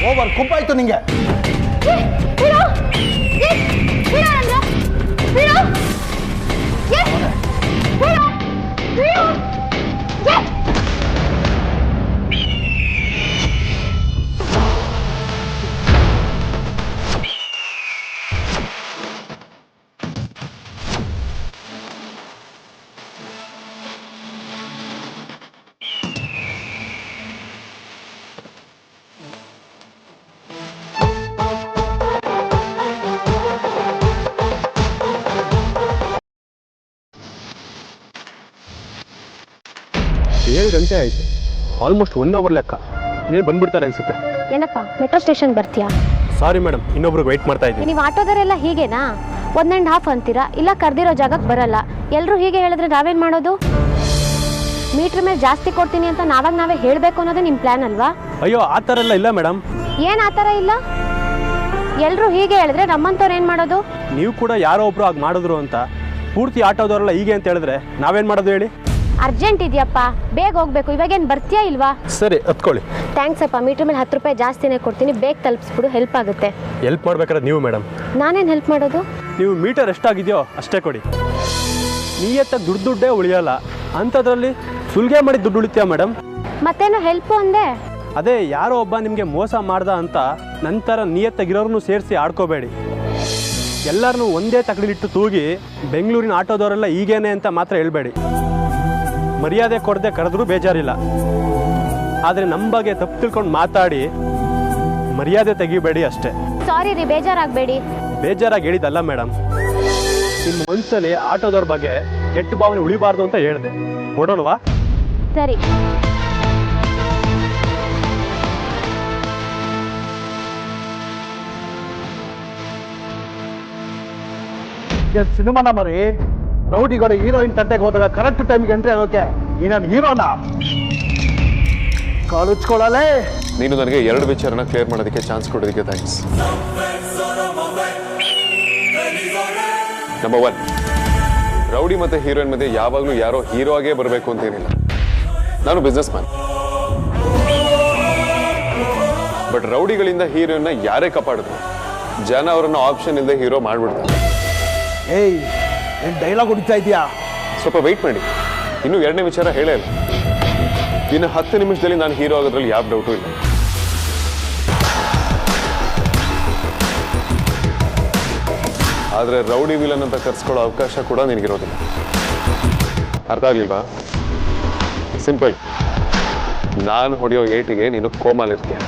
Over ಕುಂಪಾಯ್ತು ನಿಂಗೆ. ಏಳು ಗಂಟೆ ಆಯ್ತು, ಆಲ್ಮೋಸ್ಟ್ 1 ಅವರ್ ಲೆಕ್ಕ. ನೀನು ಬಂದ್ಬಿಡ್ತಾರೆ ಅನ್ಸುತ್ತೆ. ಏನಪ್ಪ ಮೆಟ್ರೋ ಸ್ಟೇಷನ್ ಬರ್ತೀಯಾ? ಸಾರಿ ಮೇಡಮ್, ಇನ್ನೊಬ್ರಿಗೆ ವೆಯ್ಟ್ ಮಾಡ್ತಾ ಇದ್ದೀನಿ. ನೀವು ಆಟೋದರೆಲ್ಲ ಹೀಗೇನಾ? 1.5 ಅಂತೀರಾ, ಇಲ್ಲ ಕರ್ದಿರೋ ಜಾಗಕ್ಕೆ ಬರಲ್ಲ. ಎಲ್ಲರೂ ಹೀಗೆ ಹೇಳಿದ್ರೆ ನಾವೇನು ಮಾಡೋದು? ಮೀಟ್ರ್ ಮೇಲೆ ಜಾಸ್ತಿ ಕೊಡ್ತೀನಿ ಅಂತ ನಾವೇ ಹೇಳಬೇಕು ಅನ್ನೋದೇ ನಿಮ್ಮ ಪ್ಲಾನ್ ಅಲ್ವಾ? ಅಯ್ಯೋ ಆ ಥರ ಎಲ್ಲ ಇಲ್ಲ ಮೇಡಮ್. ಏನು ಆ ಥರ ಇಲ್ಲ? ಎಲ್ಲರೂ ಹೀಗೆ ಹೇಳಿದ್ರೆ ನಮ್ಮಂಥವ್ರು ಏನು ಮಾಡೋದು? ನೀವು ಕೂಡ ಯಾರೋ ಒಬ್ರು ಹಾಗೆ ಮಾಡಿದ್ರು ಅಂತ ಪೂರ್ತಿ ಆಟೋದವರೆಲ್ಲ ಹೀಗೆ ಅಂತ ಹೇಳಿದ್ರೆ ನಾವೇನು ಮಾಡೋದು ಹೇಳಿ? ಅರ್ಜೆಂಟ್ ಇದೆಯಪ್ಪ, ಬೇಗ ಹೋಗ್ಬೇಕು. ಇವಾಗೇನು ಬರ್ತೀಯಾ ಇಲ್ವಾ? ಸರಿ ಹತ್ಕೊಳ್ಳಿ. ಥ್ಯಾಂಕ್ಸ್ ಅಪ್ಪ. ಮೀಟ್ರ್ ಮೇಲೆ 10 ರೂಪಾಯಿ ಜಾಸ್ತಿನೇ ಕೊಡ್ತೀನಿ, ಬೇಗ ತಲುಪಿಸ್ಬಿಡು, ಹೆಲ್ಪ್ ಆಗುತ್ತೆ. ಹೆಲ್ಪ್ ಮಾಡ್ಬೇಕಾದ್ರೆ ನೀವು ಮೇಡಮ್. ನಾನೇನು ಹೆಲ್ಪ್ ಮಾಡೋದು? ನೀವು ಮೀಟರ್ ಎಷ್ಟಾಗಿದೆಯೋ ಅಷ್ಟೇ ಕೊಡಿ. ನೀಯತ್ತಾಗಿ ದುಡ್ಡೇ ಉಳಿಯಲ್ಲ ಅಂಥದ್ರಲ್ಲಿ ಸುಲಿಗೆ ಮಾಡಿ ದುಡ್ಡು ಉಳಿತೀಯ ಮೇಡಮ್? ಮತ್ತೇನೋ ಹೆಲ್ಪು ಅಂದೆ. ಅದೇ ಯಾರೋ ಒಬ್ಬ ನಿಮಗೆ ಮೋಸ ಮಾಡ್ದ ಅಂತ ನಂತರ ನಿಯತ್ತಾಗಿರೋರನ್ನು ಸೇರಿಸಿ ಆಡ್ಕೋಬೇಡಿ. ಎಲ್ಲರನ್ನೂ ಒಂದೇ ತಗಲಿಟ್ಟು ತೂಗಿ ಬೆಂಗಳೂರಿನ ಆಟೋದವರೆಲ್ಲ ಹೀಗೇನೆ ಅಂತ ಮಾತ್ರ ಹೇಳ್ಬೇಡಿ. ಮರ್ಯಾದೆ ಕೊಡದೆ ಕರೆದ್ರೂ ಬೇಜಾರಿಲ್ಲ, ಆದರೆ ನಮ್ಮ ಬಗ್ಗೆ ತಪ್ಪು ತಿಳ್ಕೊಂಡು ಮಾತಾಡಿ ಮರ್ಯಾದೆ ತೆಗಿಬೇಡಿ ಅಷ್ಟೇ. ಸಾರಿ ರೀ, ಬೇಜಾರಾಗಬೇಡಿ. ಬೇಜಾರಾಗಿ ಹೇಳಿದ್ದಲ್ಲ ಮೇಡಮ್, ನಿಮ್ಮ ಮನಸ್ಸಲ್ಲಿ ಆಟೋದವ್ರ ಬಗ್ಗೆ ಕೆಟ್ಟ ಭಾವನೆ ಉಳಿಬಾರ್ದು ಅಂತ ಹೇಳಿದೆ. ಹೊಡೋಣವಾ? ಸರಿ. ಸಿನಿಮಾನ ಮರಿ ರೌಡಿಗಳು ಹೀರೋಯಿನ್ ತಂಟೆಗೆ ಹೋದಾಗ ಕರೆಕ್ಟ್ ಟೈಮ್ಗೆ ಎಂಟ್ರಿ ಆಗೋಕೆ ನೀನು ಹೀರೋನ ಕಾಲುಚ್ಕೊಳ್ಳಲೇ. ನೀನು ನನಗೆ 2 ವಿಚಾರನ ಕ್ಲಿಯರ್ ಮಾಡೋದಕ್ಕೆ ಚಾನ್ಸ್ ಕೊಡೋದಕ್ಕೆ ಥ್ಯಾಂಕ್ಸ್. ನಂಬರ್ 1, ರೌಡಿ ಮತ್ತೆ ಹೀರೋಯಿನ್ ಮಧ್ಯೆ ಯಾವಾಗಲೂ ಯಾರೋ ಹೀರೋ ಆಗೇ ಬರಬೇಕು ಅಂತೇನಿಲ್ಲ. ನಾನು ಬಿಸ್ನೆಸ್ ಮ್ಯಾನ್. ಬಟ್ ರೌಡಿಗಳಿಂದ ಹೀರೋಯಿನ್ನ ಯಾರೇ ಕಾಪಾಡಿದ್ರು ಜನ ಅವರನ್ನು ಆಪ್ಷನ್ ಇಲ್ಲದೆ ಹೀರೋ ಮಾಡ್ಬಿಡ್ತಾರೆ. ಏಯ್, ಏನ್ ಡೈಲಾಗ್ ಹೊಡಿತಾ ಇದೆಯಾ? ಸ್ವಲ್ಪ ವೆಯ್ಟ್ ಮಾಡಿ, ಇನ್ನೂ 2ನೇ ವಿಚಾರ ಹೇಳೇ ಇಲ್ಲ. ಇನ್ನು 10 ನಿಮಿಷದಲ್ಲಿ ನಾನು ಹೀರೋ ಆಗೋದ್ರಲ್ಲಿ ಯಾವ ಡೌಟು ಇಲ್ಲ. ಆದರೆ ರೌಡಿ ವಿಲನ್ ಅಂತ ಕರ್ಸ್ಕೊಳ್ಳೋ ಅವಕಾಶ ಕೂಡ ನಿನಗಿರೋದಿಲ್ಲ. ಅರ್ಥ ಆಗ್ಲಿಲ್ವಾ? ಸಿಂಪಲ್, ನಾನು ಹೊಡೆಯೋ ಏಟಿಗೆ ನೀನು ಕೋಮಾಲಿರ್ತೀಯ.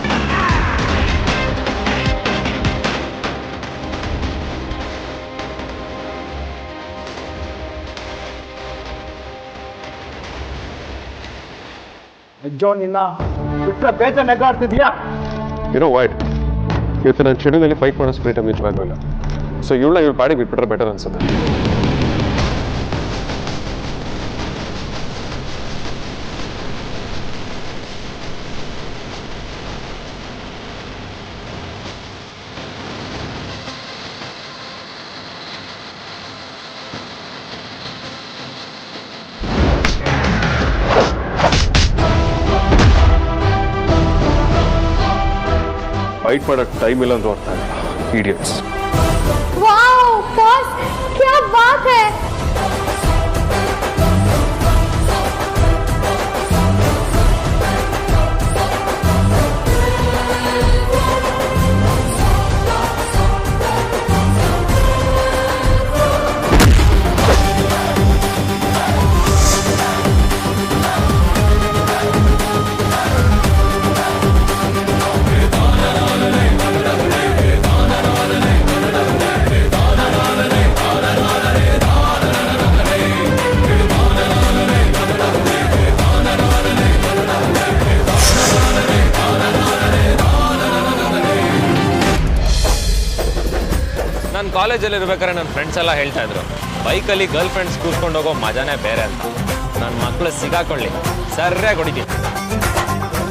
ನಿನ್ನ ಬಿಟ್ರೆ ಬೇಜ ನೆಗಾಡ್ತಿದ್ಯಾ? ಏನೋ ವೈಟ್ ಇವತ್ತು ನಾನು ಶೆಡ್ಯೂಲಲ್ಲಿ ಫೈಟ್ ಮಾಡೋ ಸ್ಪ್ರೇಟ್ ನಿಜವಾಗ್ಲೂ ಇಲ್ಲ. ಸೊ ಇವಳು ಪಾಡಿ ಬಿಟ್ಬಿಟ್ರೆ ಬೆಟರ್ ಅನ್ಸುತ್ತೆ. ಫೈಟ್ ಮಾಡೋಕ್ಕೆ ಟೈಮ್ ಇಲ್ಲ ಅಂತ ಅರ್ಥ ಇಲ್ಲ. ಇಡಿಯಟ್ಸ್. ವಾವ್ ಬಾಸ್, ಕ್ಯಾ ಬಾತ್ ಹೈ! ನಾನು ಕಾಲೇಜಲ್ಲಿ ಇರ್ಬೇಕಾದ್ರೆ ನನ್ನ ಫ್ರೆಂಡ್ಸ್ ಎಲ್ಲ ಹೇಳ್ತಾ ಇದ್ರು, ಬೈಕಲ್ಲಿ ಗರ್ಲ್ ಫ್ರೆಂಡ್ಸ್ ಕೂತ್ಕೊಂಡು ಹೋಗೋ ಮಜಾನೇ ಬೇರೆ ಅಂತ. ನನ್ನ ಮಕ್ಕಳು ಸಿಗಾಕೊಳ್ಳಿ ಸರಿಯಾಗಿ ಹೊಡಿತೀನಿ.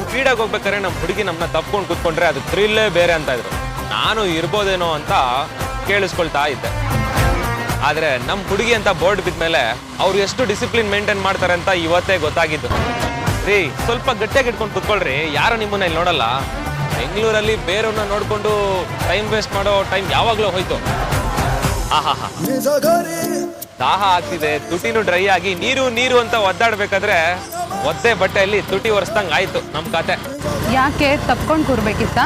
ಸ್ಪೀಡಾಗಿ ಹೋಗ್ಬೇಕಾದ್ರೆ ನಮ್ಮ ಹುಡುಗಿ ನಮ್ಮನ್ನ ತಪ್ಕೊಂಡು ಕೂತ್ಕೊಂಡ್ರೆ ಅದು ಥ್ರಿಲ್ಲೇ ಬೇರೆ ಅಂತ ಇದ್ರು. ನಾನು ಇರ್ಬೋದೇನೋ ಅಂತ ಕೇಳಿಸ್ಕೊಳ್ತಾ ಇದ್ದೆ. ಆದರೆ ನಮ್ಮ ಹುಡುಗಿ ಅಂತ ಬೋರ್ಡ್ ಬಿದ್ಮೇಲೆ ಅವ್ರು ಎಷ್ಟು ಡಿಸಿಪ್ಲಿನ್ ಮೇಂಟೈನ್ ಮಾಡ್ತಾರೆ ಅಂತ ಇವತ್ತೇ ಗೊತ್ತಾಗಿದ್ದು. ರೀ ಸ್ವಲ್ಪ ಗಟ್ಟಿಯಾಗಿ ಇಟ್ಕೊಂಡು ಕೂತ್ಕೊಳ್ರಿ, ಯಾರು ನಿಮ್ಮನ್ನ ಇಲ್ಲಿ ನೋಡಲ್ಲ. ಬೆಂಗಳೂರಲ್ಲಿ ಬೇರೆಯವ್ರನ್ನ ನೋಡ್ಕೊಂಡು ಟೈಮ್ ವೇಸ್ಟ್ ಮಾಡೋ ಟೈಮ್ ಯಾವಾಗಲೂ ಹೋಯ್ತು. ಆಹಾ, ದಾಹ ಆಗ್ತಿದೆ, ತುಟಿನೂ ಡ್ರೈ ಆಗಿ ನೀರು ನೀರು ಅಂತ ಒದ್ದಾಡ್ಬೇಕಾದ್ರೆ ಒದ್ದೆ ಬಟ್ಟೆಯಲ್ಲಿ ತುಟಿ ಒರೆಸ್ದಂಗ್ ಆಯ್ತು ನಮ್ ಕತೆ. ಯಾಕೆ ತಪ್ಕೊಂಡು ಕೂರ್ಬೇಕಿತ್ತಾ?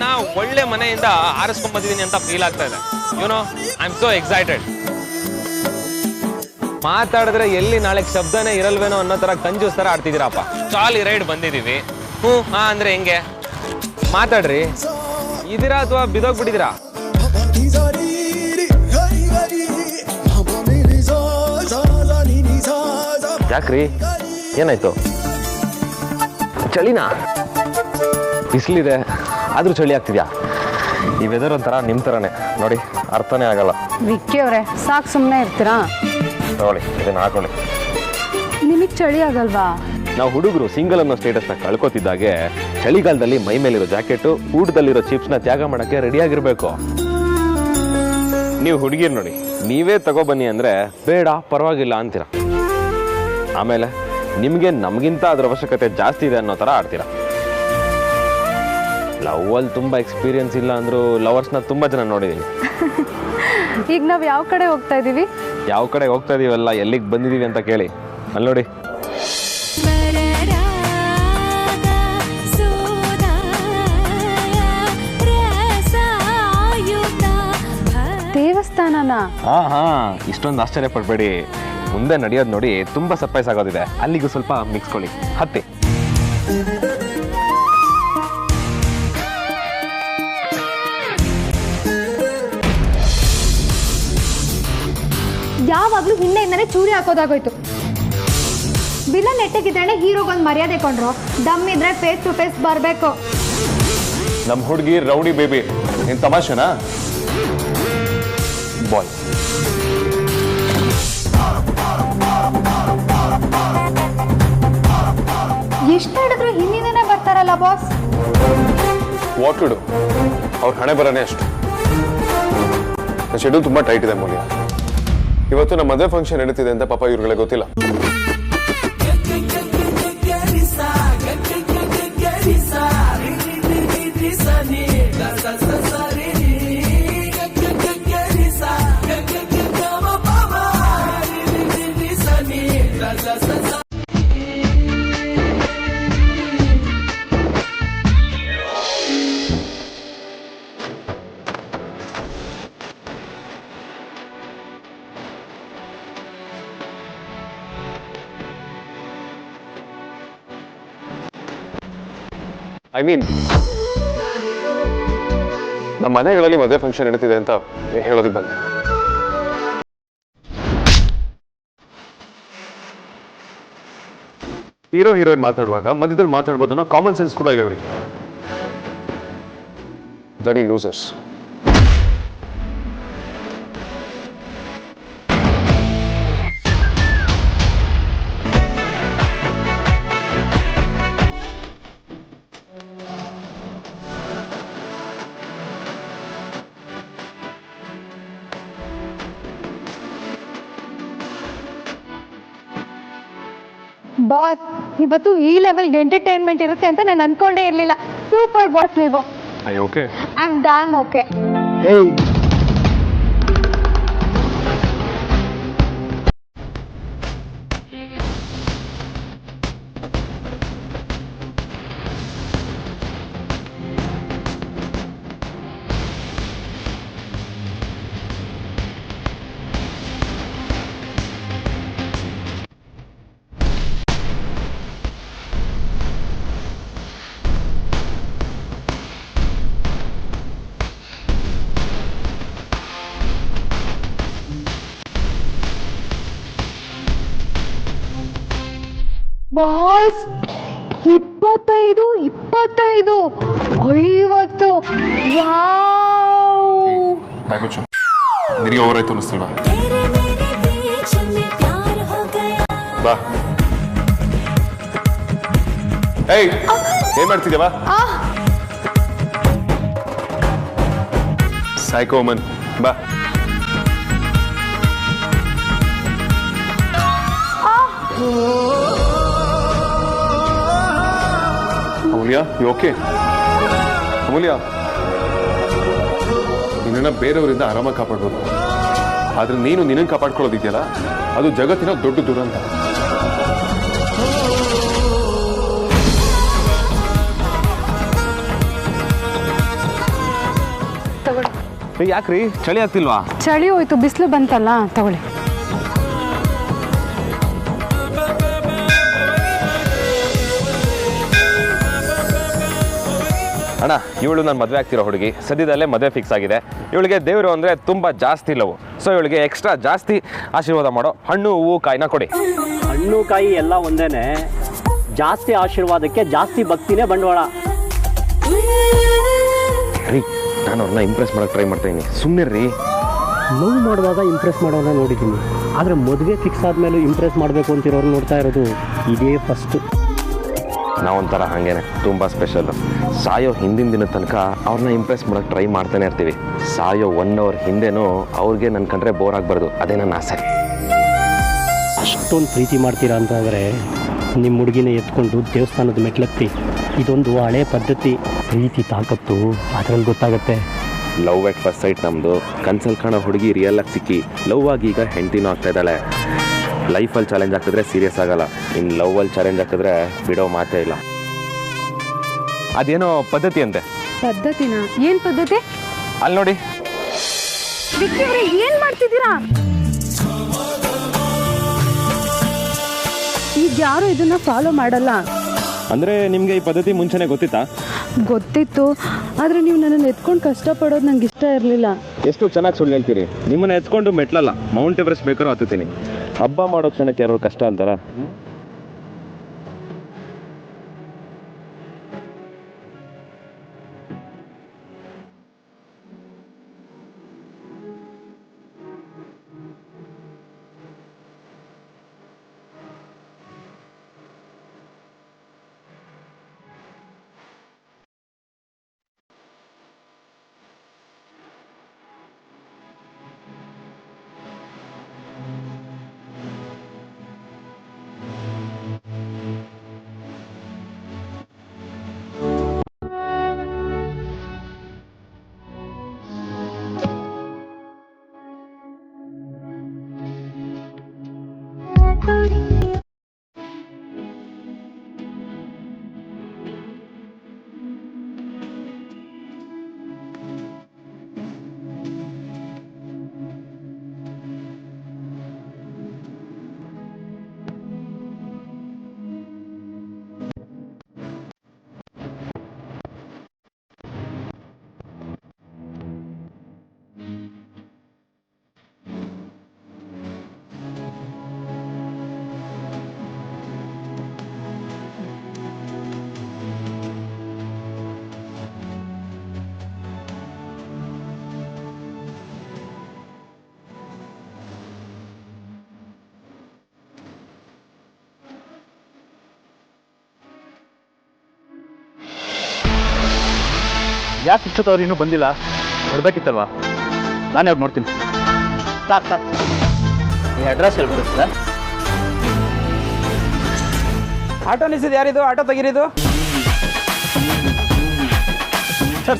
ನಾ ಒಳ್ಳೆ ಮನೆಯಿಂದ ಆರಿಸ್ಕೊಂಡ್ ಬಂದಿದ್ದೀನಿ ಅಂತ ಫೀಲ್ ಆಗ್ತಾ ಇದೆ. You know I am so excited. ಮಾತಾಡಿದ್ರೆ ಎಲ್ಲಿ ನಾಳೆ ಶಬ್ದನೇ ಇರಲ್ವೇನೋ ಅನ್ನೋ ತರ ಕಂಜೂಸ್ ತರ ಆಡ್ತಿದ್ದೀರಪ್ಪ. ಚಾಲಿ ರೈಡ್ ಬಂದಿದೀವಿ. ಹಾ ಅಂದ್ರೆ ಹೆಂಗೆ? ಮಾತಾಡ್ರಿ. ಇದೀರಾ ಅಥವಾ ಬಿದೋಗ್ಬಿಟ್ಟಿದ್ದೀರಾ? ಯಾಕ್ರಿ, ಏನಾಯ್ತು? ಚಳಿನಾ? ಬಿಸಿಲಿದೆ ಆದ್ರೂ ಚಳಿ ಆಗ್ತಿದ್ಯಾ? ಈ ವೆದರ್ ಒಂಥರ ನಿಮ್ ತರನೇ ನೋಡಿ, ಅರ್ಥನೇ ಆಗಲ್ಲ. ವಿಕ್ಕಿ ಅವ್ರೆ, ಸಾಕು ಸುಮ್ಮನೆ ಇರ್ತೀರಾ? ತಗೊಳ್ಳಿ, ಇದನ್ನ ಹಾಕೊಳ್ಳಿ. ನಿಮಗೆ ಚಳಿ ಆಗಲ್ವಾ? ನಾವು ಹುಡುಗರು ಸಿಂಗಲ್ ಅನ್ನೋ ಸ್ಟೇಟಸ್ನ ಕಳ್ಕೊತಿದ್ದಾಗೆ ಚಳಿಗಾಲದಲ್ಲಿ ಮೈ ಮೇಲಿರೋ ಜಾಕೆಟು, ಊಟದಲ್ಲಿರೋ ಚಿಪ್ಸ್ನ ತ್ಯಾಗ ಮಾಡಕ್ಕೆ ರೆಡಿ ಆಗಿರ್ಬೇಕು. ನೀವು ಹುಡುಗಿರ್ ನೋಡಿ, ನೀವೇ ತಗೊಬನ್ನಿ ಅಂದ್ರೆ ಬೇಡ ಪರವಾಗಿಲ್ಲ ಅಂತೀರ. ಆಮೇಲೆ ನಿಮ್ಗೆ ನಮ್ಗಿಂತ ಅದ್ರ ಅವಶ್ಯಕತೆ ಜಾಸ್ತಿ ಇದೆ ಅನ್ನೋ ತರ ಆಡ್ತೀರ. ಲವ್ ಅಲ್ಲಿ ತುಂಬಾ ಎಕ್ಸ್ಪೀರಿಯನ್ಸ್ ಇಲ್ಲ ಅಂದ್ರೂ ಲವರ್ಸ್ನ ತುಂಬಾ ಜನ ನೋಡಿದೀನಿ. ಈಗ ನಾವು ಯಾವ ಕಡೆ ಹೋಗ್ತಾ ಇದೀವಿ? ಯಾವ ಕಡೆ ಹೋಗ್ತಾ ಇದೀವಲ್ಲ, ಎಲ್ಲಿಗೆ ಬಂದಿದೀವಿ ಅಂತ ಕೇಳಿ. ಅಲ್ಲಿ ನೋಡಿ. ದೇವಸ್ಥಾನನ? ಹಾ, ಇಷ್ಟೊಂದು ಆಶ್ಚರ್ಯ ಪಡ್ಬೇಡಿ. ಮುಂದೆ ನಡೆಯೋದು ನೋಡಿ ತುಂಬಾ ಸರ್ಪ್ರೈಸ್ ಆಗೋದಿದೆ. ಅಲ್ಲಿಗೂ ಸ್ವಲ್ಪ ಮಿಕ್ಸ್ಕೊಳ್ಳಿ, ಹತ್ತಿ. ಯಾವಾಗ್ಲೂ ಹಿಂದೆಯಿಂದನೇ ಚೂರಿ ಹಾಕೋದಾಗೋಯ್ತು. ವಿಲನ್ ನೆಟ್ಟಗಿದ್ರೆ ಹೀರೋಗೊಂದು ಮರ್ಯಾದೆ ಕೊಂಡ್ರು, ದಮ್ ಇದ್ರೆ ಫೇಸ್ ಟು ಫೇಸ್ ಬರಬೇಕು. ನಮ್ಮ ಹುಡುಗಿ ರೌಡಿ ಬೇಬಿ, ನೀನ್ ತಮಾಷೆನಾ? ಬಾಯ್ ಎಷ್ಟು ಹೇಳಿದ್ರು ಹಿಂದಿನೇ ಬರ್ತಾರಲ್ಲ ಬಾಸ್. What to do? ಅವ್ರ ಹಣೆ ಬರನೇ ಅಷ್ಟು. ಶೆಡ್ಯೂಲ್ ತುಂಬಾ ಟೈಟ್ ಇದೆ ಮೌಲ್ಯ. ಇವತ್ತು ನಮ್ಮ ಮದುವೆ ಫಂಕ್ಷನ್ ನಡೀತಿದೆ ಅಂತ ಪಾಪ ಇವ್ರುಗಳಿಗೆ ಗೊತ್ತಿಲ್ಲ. ಐ ಮೀನ್ ನಮ್ಮ ಮನೆಗಳಲ್ಲಿ ಮದುವೆ ಫಂಕ್ಷನ್ ನಡೀತಿದೆ ಅಂತ ಹೇಳೋದಕ್ಕೆ ಬಂದೆ. ಹೀರೋ ಹೀರೋಯಿನ್ ಮಾತಾಡುವಾಗ ಮಧ್ಯದಲ್ಲಿ ಮಾತಾಡ್ಬೋದು ಅನ್ನೋ ಕಾಮನ್ ಸೆನ್ಸ್ ಕೂಡ ಇದೆ ಅವರಿಗೆ. ದಡಿ ಲೂಸರ್ಸ್. ಬಾಸ್, ಇವತ್ತು ಈ ಲೆವೆಲ್ ಎಂಟರ್ಟೈನ್ಮೆಂಟ್ ಇರುತ್ತೆ ಅಂತ ನಾನು ಅನ್ಕೊಂಡೇ ಇರ್ಲಿಲ್ಲ. ಸೂಪರ್ ಬಾಸ್ ನೀವು. I okay? I am done okay. Boss, 25, 50. ನಿನಗೆ ಓವರ್ ಆಯ್ತು ಅನಿಸ್ತಲ್ವಾ? ಬಾ. ಏಯ್, ಏನ್ ಮಾಡ್ತಿದ್ಯಾ? ಸೈಕೋಮನ್, ಬಾ. Julia, you okay? ಅಮೂಲ್ಯ, ನಿನ್ನನ್ನು ಬೇರೆಯವರಿಂದ ಆರಾಮಾಗಿ ಕಾಪಾಡ್ಬೋದು, ಆದ್ರೆ ನೀನು ನಿನ್ನನ್ನು ಕಾಪಾಡ್ಕೊಳ್ಳೋದಿದೆಯಲ್ಲ, ಅದು ಜಗತ್ತಿನ ದೊಡ್ಡ ದುರಂತ. ಯಾಕ್ರಿ ಚಳಿ ಆಗ್ತಿಲ್ವಾ? ಚಳಿ ಹೋಯ್ತು, ಬಿಸಿಲು ಬಂತಲ್ಲ, ತಗೊಳ್ಳಿ. ಅಣ್ಣ, ಇವಳು ನನ್ನ ಮದುವೆ ಆಗ್ತಿರೋ ಹುಡುಗಿ, ಸದ್ಯದಲ್ಲೇ ಮದುವೆ ಫಿಕ್ಸ್ ಆಗಿದೆ. ಇವಳಿಗೆ ದೇವರು ಅಂದರೆ ತುಂಬ ಜಾಸ್ತಿ ಲವ್. ಸೊ ಇವಳಿಗೆ ಎಕ್ಸ್ಟ್ರಾ ಜಾಸ್ತಿ ಆಶೀರ್ವಾದ ಮಾಡೋ ಹಣ್ಣು ಹೂವು ಕಾಯಿನ ಕೊಡಿ. ಹಣ್ಣು ಕಾಯಿ ಎಲ್ಲ ಒಂದೇನೆ, ಜಾಸ್ತಿ ಆಶೀರ್ವಾದಕ್ಕೆ ಜಾಸ್ತಿ ಭಕ್ತಿನೇ ಬಂಡವಾಳ. ರೀ, ನಾನು ಅವ್ರನ್ನ ಇಂಪ್ರೆಸ್ ಮಾಡೋಕ್ಕೆ ಟ್ರೈ ಮಾಡ್ತಾ ಇದ್ದೀನಿ, ಸುಮ್ಮನೆ ರೀ. ಲವ್ ಮಾಡುವಾಗ ಇಂಪ್ರೆಸ್ ಮಾಡೋನ ನೋಡಿದ್ದೀನಿ, ಆದರೆ ಮದುವೆ ಫಿಕ್ಸ್ ಆದಮೇಲೆ ಇಂಪ್ರೆಸ್ ಮಾಡಬೇಕು ಅಂತಿರೋರು ನೋಡ್ತಾ ಇರೋದು ಇದೇ ಫಸ್ಟು. ನಾವೊಂಥರ ಹಾಗೇನೆ, ತುಂಬ ಸ್ಪೆಷಲ್ಲು. ಸಾಯೋ ಹಿಂದಿನ ದಿನದ ತನಕ ಅವ್ರನ್ನ ಇಂಪ್ರೆಸ್ ಮಾಡೋಕ್ಕೆ ಟ್ರೈ ಮಾಡ್ತಾನೆ ಇರ್ತೀವಿ. ಸಾಯೋ 1 hour ಹಿಂದೆನೂ ಅವ್ರಿಗೆ ನನ್ನ ಕಂಡ್ರೆ ಬೋರ್ ಆಗಬಾರ್ದು, ಅದೇ ನನ್ನ ಆಸೆ. ಅಷ್ಟೊಂದು ಪ್ರೀತಿ ಮಾಡ್ತೀರಾ ಅಂತಂದರೆ ನಿಮ್ಮ ಹುಡುಗಿನ ಎತ್ಕೊಂಡು ದೇವಸ್ಥಾನದ ಮೆಟ್ಲತ್ತಿ. ಇದೊಂದು ಹಳೆ ಪದ್ಧತಿ. ಪ್ರೀತಿ ತಾಕತ್ತು ಅದರಲ್ಲಿ ಗೊತ್ತಾಗುತ್ತೆ. ಲವ್ ಎಟ್ ಫಸ್ಟ್ ಸೈಟ್ ನಮ್ಮದು. ಕನ್ಸಲ್ಲಿ ಕಾಣೋ ಹುಡುಗಿ ರಿಯಲ್ ಆಗಿ ಸಿಕ್ಕಿ ಲವ್ ಆಗಿ ಈಗ ಹೆಂಡ್ತಿನೂ ಆಗ್ತಾ ಇದ್ದಾಳೆ. ಲೈಫಲ್ಲಿ ಚಾಲೆಂಜ್ ಆಗ್ತಿದ್ರೆ ಸೀರಿಯಸ್ ಆಗಲ್ಲ, ಇನ್ನು ಲವ್ವಲ್ಲಿ ಚಾಲೆಂಜ್ ಆಗ್ತಿದ್ರೆ ಬಿಡೋ ಮಾತೇ ಇಲ್ಲ. ಅದೇನೋ ಪದ್ಧತಿ ಅಂತೆ. ಪದ್ಧತಿನ? ಏನು ಪದ್ಧತಿ? ಅಲ್ಲಿ ನೋಡಿ. ವಿಕ್ಕಿ ಅವ್ರೆ, ಏನು ಮಾಡ್ತಿದ್ದೀರಾ? ಈಗ ಯಾರು ಇದನ್ನ ಫಾಲೋ ಮಾಡಲ್ಲ. ಅಂದರೆ ನಿಮಗೆ ಈ ಪದ್ಧತಿ ಮುಂಚೆನೇ ಗೊತ್ತಿತ್ತಾ? ಗೊತ್ತಿತ್ತು, ಆದರೆ ನೀವು ನನ್ನನ್ನು ಎತ್ಕೊಂಡು ಕಷ್ಟಪಡೋದು ನಂಗೆ ಇಷ್ಟ ಇರಲಿಲ್ಲ. ಎಷ್ಟು ಚೆನ್ನಾಗಿ ಸುಳ್ಳು ಹೇಳ್ತೀರಿ. ನಿಮ್ಮನ್ನು ಎತ್ಕೊಂಡು ಮೆಟ್ಲಲ್ಲ, ಮೌಂಟ್ ಎವರೆಸ್ಟ್ ಬೇಕಾದ್ರೂ ಹತ್ತುತ್ತೀನಿ. ಹಬ್ಬ ಮಾಡೋ ಕ್ಷಣಕ್ಕೆ ಯಾರು ಕಷ್ಟ ಅಂತಾರ? ಯಾಕೆ ಇಷ್ಟೊತ್ತವ್ರು ಇನ್ನೂ ಬಂದಿಲ್ಲ? ಹೊರಬೇಕಿತ್ತಲ್ವಾ? ನಾನು ಯಾವಾಗ ನೋಡ್ತೀನಿ. ಸಾಕು ಈ ಅಡ್ರೆಸ್ ಹೇಳ್ಬಿಡಿ ಸರ್. ಆಟೋ ನಿಲ್ಸಿದ್ದು ಯಾರಿದು? ಆಟೋ ತೆಗೀರಿದು.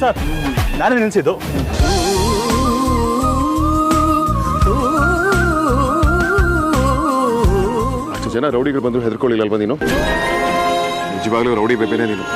ಸರ್ ನಾನೇ ನಿಲ್ಸಿದ್ದು. ಅಷ್ಟು ಜನ ರೌಡಿಗಳು ಬಂದರೂ ಹೆದರ್ಕೊಳ್ಳಿಲ್ಲಲ್ವ ನೀನು? ನಿಜವಾಗ್ಲೂ ರೌಡಿ ಬೇಬೇನೆ ನೀನು.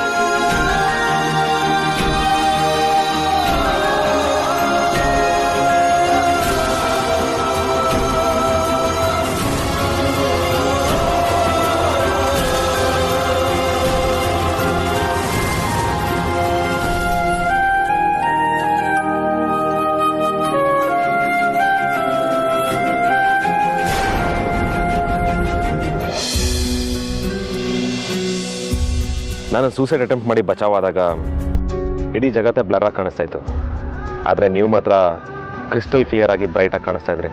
ನಾನು ಸೂಸೈಡ್ ಅಟೆಂಪ್ಟ್ ಮಾಡಿ ಬಚಾವಾದಾಗ ಇಡೀ ಜಗತ್ತೇ ಬ್ಲರ್ ಆಗಿ ಕಾಣಿಸ್ತಾ ಇತ್ತು. ಆದರೆ ನೀವು ಮಾತ್ರ ಕ್ರಿಸ್ಟಲ್ ಕ್ಲಿಯರ್ ಆಗಿ ಬ್ರೈಟ್ ಆಗಿ ಕಾಣಿಸ್ತಾ ಇದ್ರಿ.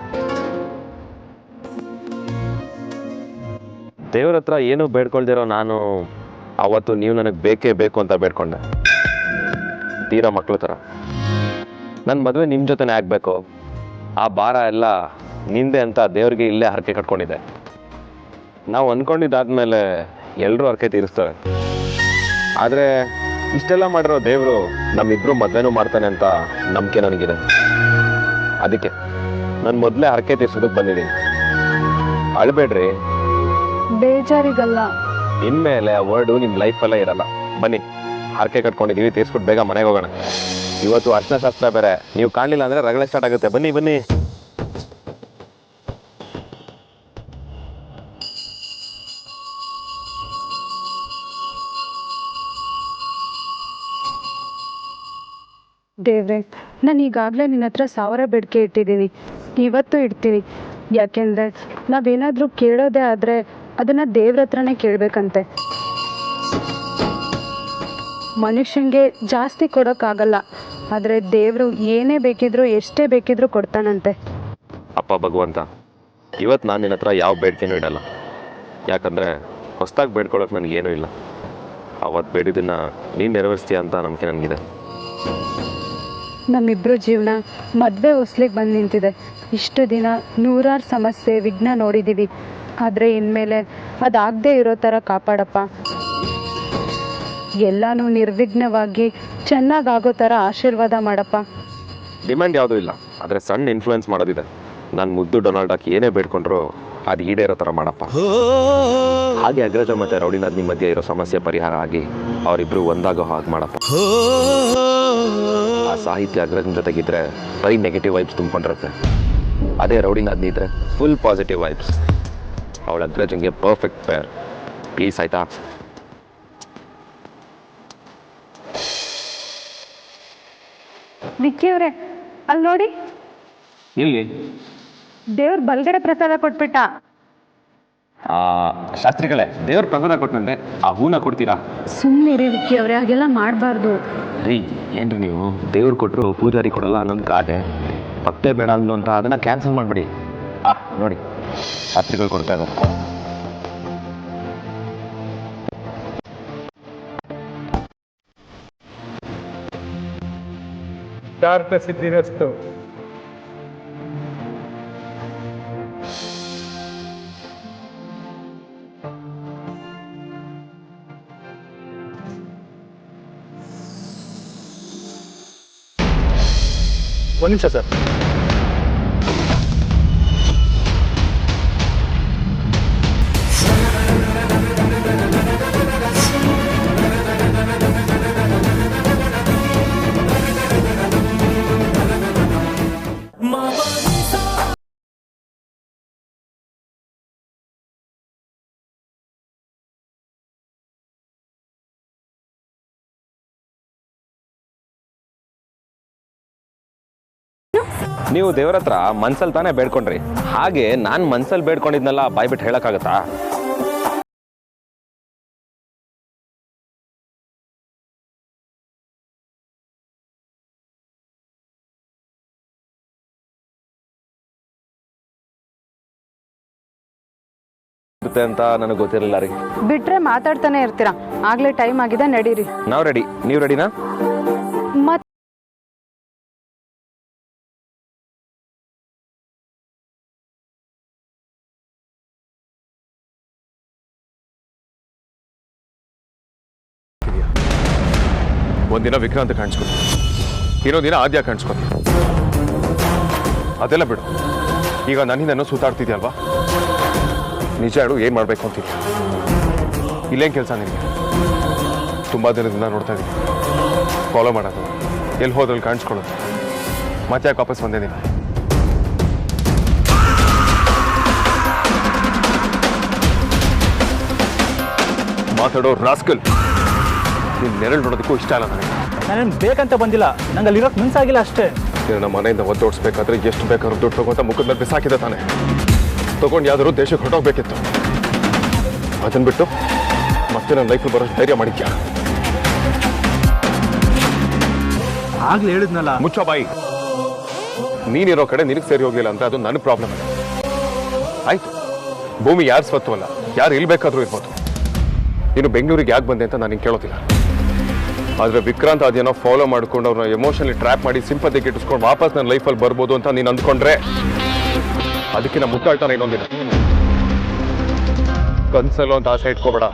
ದೇವ್ರ ಹತ್ರ ಏನೂ ಬೇಡ್ಕೊಳ್ದಿರೋ ನಾನು ಅವತ್ತು ನೀವು ನನಗೆ ಬೇಕೇ ಬೇಕು ಅಂತ ಬೇಡ್ಕೊಂಡೆ. ತೀರಾ ಮಕ್ಕಳು ಥರ. ನನ್ನ ಮದುವೆ ನಿಮ್ಮ ಜೊತೆನೇ ಆಗಬೇಕು, ಆ ಭಾರ ಎಲ್ಲ ನಿಂದೆ ಅಂತ ದೇವ್ರಿಗೆ ಇಲ್ಲೇ ಹರಕೆ ಕಟ್ಕೊಂಡಿದ್ದೆ. ನಾವು ಅಂದ್ಕೊಂಡಿದ್ದಾದ್ಮೇಲೆ ಎಲ್ಲರೂ ಹರಕೆ ತೀರಿಸ್ತಾರೆ. ಆದರೆ ಇಷ್ಟೆಲ್ಲ ಮಾಡಿರೋ ದೇವರು ನಮ್ಮಿಬ್ರು ಮದ್ವೆನೂ ಮಾಡ್ತಾನೆ ಅಂತ ನಂಬಿಕೆ ನನಗಿದೆ. ಅದಕ್ಕೆ ನಾನು ಮೊದಲೇ ಹರಕೆ ತೀರ್ಸೋದಕ್ಕೆ ಬಂದಿದ್ದೀನಿ. ಅಳ್ಬೇಡ್ರಿ. ಬೇಜಾರಿಗಲ್ಲ. ಇನ್ಮೇಲೆ ಆ ವರ್ಡು ನಿಮ್ಮ ಲೈಫಲ್ಲೇ ಇರಲ್ಲ. ಬನ್ನಿ, ಹರಕೆ ಕಟ್ಕೊಂಡಿದ್ದೀವಿ, ತೀರ್ಸ್ಬಿಟ್ಟು ಬೇಗ ಮನೆಗೆ ಹೋಗೋಣ. ಇವತ್ತು ಅರ್ಶನ ಶಾಸ್ತ್ರ ಬೇರೆ, ನೀವು ಕಾಣಲಿಲ್ಲ ಅಂದರೆ ರಗಳೆ ಸ್ಟಾರ್ಟ್ ಆಗುತ್ತೆ. ಬನ್ನಿ ಬನ್ನಿ. ದೇವ್ರೆ, ನಾನು ಈಗಾಗಲೇ ನಿನ್ನ ಹತ್ರ 1000 ಬೇಡಿಕೆ ಇಟ್ಟಿದ್ದೀನಿ. ಇವತ್ತು ಇಡ್ತೀನಿ. ಯಾಕೆಂದರೆ ನಾವೇನಾದರೂ ಕೇಳೋದೇ ಆದರೆ ಅದನ್ನು ದೇವ್ರ ಹತ್ರನೇ ಕೇಳಬೇಕಂತೆ. ಮನುಷ್ಯನಿಗೆ ಜಾಸ್ತಿ ಕೊಡೋಕ್ಕಾಗಲ್ಲ, ಆದರೆ ದೇವರು ಏನೇ ಬೇಕಿದ್ರೂ ಎಷ್ಟೇ ಬೇಕಿದ್ರೂ ಕೊಡ್ತಾನಂತೆ. ಅಪ್ಪ ಭಗವಂತ, ಇವತ್ತು ನಾನು ನಿನ್ನ ಹತ್ರ ಯಾವ ಬೇಡಿಕೆನೂ ಇಡಲ್ಲ. ಯಾಕಂದರೆ ಹೊಸ್ದಾಗಿ ಬೇಡ್ಕೊಳ್ಳೋಕೆ ನನಗೇನೂ ಇಲ್ಲ. ಅವತ್ತು ಬೇಡಿದ್ದನ್ನು ನೀನು ನೆರವೇರಿಸ್ತೀಯ ಅಂತ ನಂಬಿಕೆ ನನಗಿದೆ. ನಮ್ಮಿಬ್ಬರು ಜೀವನ ಮದುವೆ ಹೊಸ್ಲಿಗೆ ಬಂದು ನಿಂತಿದೆ. ಇಷ್ಟು ದಿನ ನೂರಾರು ಸಮಸ್ಯೆ ವಿಘ್ನ ನೋಡಿದ್ದೀವಿ, ಆದರೆ ಇನ್ಮೇಲೆ ಅದಾಗದೇ ಇರೋ ಥರ ಕಾಪಾಡಪ್ಪ. ಎಲ್ಲನೂ ನಿರ್ವಿಘ್ನವಾಗಿ ಚೆನ್ನಾಗಾಗೋ ಥರ ಆಶೀರ್ವಾದ ಮಾಡಪ್ಪ. ಡಿಮ್ಯಾಂಡ್ ಯಾವುದೂ ಇಲ್ಲ, ಆದರೆ ಸಣ್ಣ ಇನ್ಫ್ಲೂಯೆನ್ಸ್ ಮಾಡೋದಿದೆ. ನಾನು ಮುದ್ದು ಡೊನಾಲ್ಡ್ ಹಾಕಿ ಏನೇ ಬೇಡ್ಕೊಂಡ್ರು ಅದು ಈಡೇರೋ ಥರ ಮಾಡಪ್ಪ. ಹಾಗೆ ಅಗ್ರಜ ಮತ್ತು ರೌಡಿನಾಥ್ ನಿಮ್ಮ ಮಧ್ಯೆ ಇರೋ ಸಮಸ್ಯೆ ಪರಿಹಾರ ಆಗಿ ಅವರಿಬ್ಬರು ಒಂದಾಗೋ ಹಾಗೆ ಮಾಡಪ್ಪ. ಆ ಸಾಹಿತ್ಯ ಅಗ್ರಜನ ಜೊತೆಗಿದ್ರೆ ಬರೀ ನೆಗೆಟಿವ್ ವೈಬ್ಸ್ ತುಂಬಿಕೊಂಡಿರುತ್ತೆ. ಅದೇ ರೌಡಿನಾಥ್ ಇದ್ರೆ ಫುಲ್ ಪಾಸಿಟಿವ್ ವೈಬ್ಸ್. ಅವಳ ಅಗ್ರಜಂಗೆ ಪರ್ಫೆಕ್ಟ್ ಪೇರ್. ಪ್ಲೀಸ್ ಆಯ್ತಾ? ವಿಕ್ಕಿ ಅವರೇ, ಅಲ್ಲಿ ನೋಡಿ, ಇಲ್ಲಿ ದೇವ್ರ ಬಲ್ಗಡೆ ಪ್ರಸಾದ ಕೊಟ್ಬಿಟ್ಟ. ಶಾಸ್ತ್ರಿಗಳೇ, ದೇವ್ರ ಪ್ರಸಾದ ಕೊಟ್ಟಂತೆ ಆ ಹೂನ ಕೊಡ್ತೀರಾ? ಸುಮ್ಮನೆ ವಿಕ್ಕಿ ಅವರೇ, ಹಾಗೆಲ್ಲ ಮಾಡಬಾರ್ದು ರೀ. ಏನ್ರಿ ನೀವು, ದೇವ್ರು ಕೊಟ್ಟರು ಪೂಜಾರಿ ಕೊಡಲ್ಲ ಅನ್ನೋದು ಕಾದೆ. ಭಕ್ತೆ ಬೇಡ ಅಂದ್ಲು ಅಂತ ಅದನ್ನು ಕ್ಯಾನ್ಸಲ್ ಮಾಡಿಬಿಡಿ. ನೋಡಿ, ಶಾಸ್ತ್ರಿಗಳು ಕೊಡ್ತಾ ಇದ್ದಾರೆ. ಸಿದ್ಧಿರಸ್ತು. ಒಂದು ನಿಮಿಷ ಸರ್. ನೀವು ದೇವ್ರ ಹತ್ರ ಮನ್ಸಲ್ಲಿ ತಾನೇ ಬೇಡ್ಕೊಂಡ್ರಿ, ಹಾಗೆ ನಾನು ಮನ್ಸಲ್ಲಿ ಬೇಡ್ಕೊಂಡಿದ್ನಲ್ಲ ಬಾಯ್ಬಿಟ್ಟು ಹೇಳಕ್ಕಾಗತ್ತಾ? ಅಂತ ನನಗೆ ಗೊತ್ತಿರಲಿಲ್ಲ ರೀ. ಬಿಟ್ರೆ ಮಾತಾಡ್ತಾನೆ ಇರ್ತೀರಾ. ಆಗ್ಲೇ ಟೈಮ್ ಆಗಿದೆ, ನಡೀರಿ. ನಾವು ರೆಡಿ. ನೀವು ರೆಡಿನಾ? ಒಂದಿನ ವಿಕ್ರಾಂತ್ ಕಾಣಿಸ್ಕೊತಿ, ಇನ್ನೊಂದು ದಿನ ಆದ್ಯ ಕಾಣಿಸ್ಕೊತಿ. ಅದೆಲ್ಲ ಬಿಡು. ಈಗ ನನ್ನಿಂದನೂ ಸುತ್ತಾಡ್ತಿದ್ಯಲ್ವಾ? ನಿಜ ಹೇಳು, ಏನು ಮಾಡಬೇಕು ಅಂತಿದ್ಯಾ? ಇಲ್ಲೇನು ಕೆಲಸ ನಿನಗೆ? ತುಂಬ ದಿನದಿಂದ ನೋಡ್ತಾ ಇದ್ದೀನಿ. ಫಾಲೋ ಮಾಡೋದು, ಎಲ್ಲಿ ಹೋದ್ರಲ್ಲಿ ಕಾಣಿಸ್ಕೊಳ್ಳೋದು, ಮತ್ತೆ ಯಾಕೆ ವಾಪಸ್ ಬಂದೆ ನೀನು? ಮಾತಾಡೋ ರಾಸ್ಕಲ್, ನೀನು ನೆರಳು ನೋಡೋದಕ್ಕೂ ಇಷ್ಟ ಇಲ್ಲ ನನಗೆ. ನಾನೇನು ಬೇಕಂತ ಬಂದಿಲ್ಲ, ನಂಗೆ ಅಲ್ಲಿರೋಕ್ಕೆ ಮನ್ಸಾಗಿಲ್ಲ ಅಷ್ಟೇ. ನಮ್ಮ ಮನೆಯಿಂದ ಒದ್ದೋಡಿಸ್ಬೇಕಾದ್ರೆ ಎಷ್ಟು ಬೇಕಾದ್ರೂ ದುಡ್ಡು ತಗೊಂತ ಮುಖದ ಮೇಲೆ ಬಿಸಾಕಿದೆ ತಾನೆ. ತಗೊಂಡು ಯಾವ್ದಾದ್ರು ದೇಶಕ್ಕೆ ಹೊರಟೋಗ್ಬೇಕಿತ್ತು. ಅದನ್ನ ಬಿಟ್ಟು ಮತ್ತೆ ನನ್ನ ಲೈಫಲ್ಲಿ ಬರೋ ಧೈರ್ಯ ಮಾಡಿದ್ಯಾ? ಆಗ್ಲೇ ಹೇಳಿದ್ನಲ್ಲ. ಮುಚ್ಚೋ ಬಾಯಿ. ನೀನಿರೋ ಕಡೆ ನಿನಗೆ ಸರಿ ಹೋಗ್ಲಿಲ್ಲ ಅಂತ ಅದು ನನ್ನ ಪ್ರಾಬ್ಲಮ್. ಆಯ್ತು, ಭೂಮಿ ಯಾರು ಸ್ವತ್ತು ಅಲ್ಲ, ಯಾರು ಇಲ್ಬೇಕಾದ್ರೂ ಇರ್ಬೋದು. ನೀನು ಬೆಂಗಳೂರಿಗೆ ಯಾಕೆ ಬಂದೆ ಅಂತ ನಾನು ಕೇಳೋದಿಲ್ಲ. ಆದರೆ ವಿಕ್ರಾಂತ್ ಅದೇನೋ ಫಾಲೋ ಮಾಡ್ಕೊಂಡು ಅವ್ರನ್ನ ಎಮೋಷನಲಿ ಟ್ರ್ಯಾಪ್ ಮಾಡಿ ಸಿಂಪತಿ ಗಿಟ್ಟಿಸ್ಕೊಂಡು ವಾಪಸ್ ನನ್ನ ಲೈಫಲ್ಲಿ ಬರ್ಬೋದು ಅಂತ ನೀನು ಅಂದ್ಕೊಂಡ್ರೆ ಅದಕ್ಕಿಂತ ಮುತ್ತಾಳ್ತಾನೆ ಇನ್ನೊಂದಿನ. ಕನ್ಸಲ್ಲೋ ಅಂತ ಆಸೆ ಇಟ್ಕೋಬೇಡ.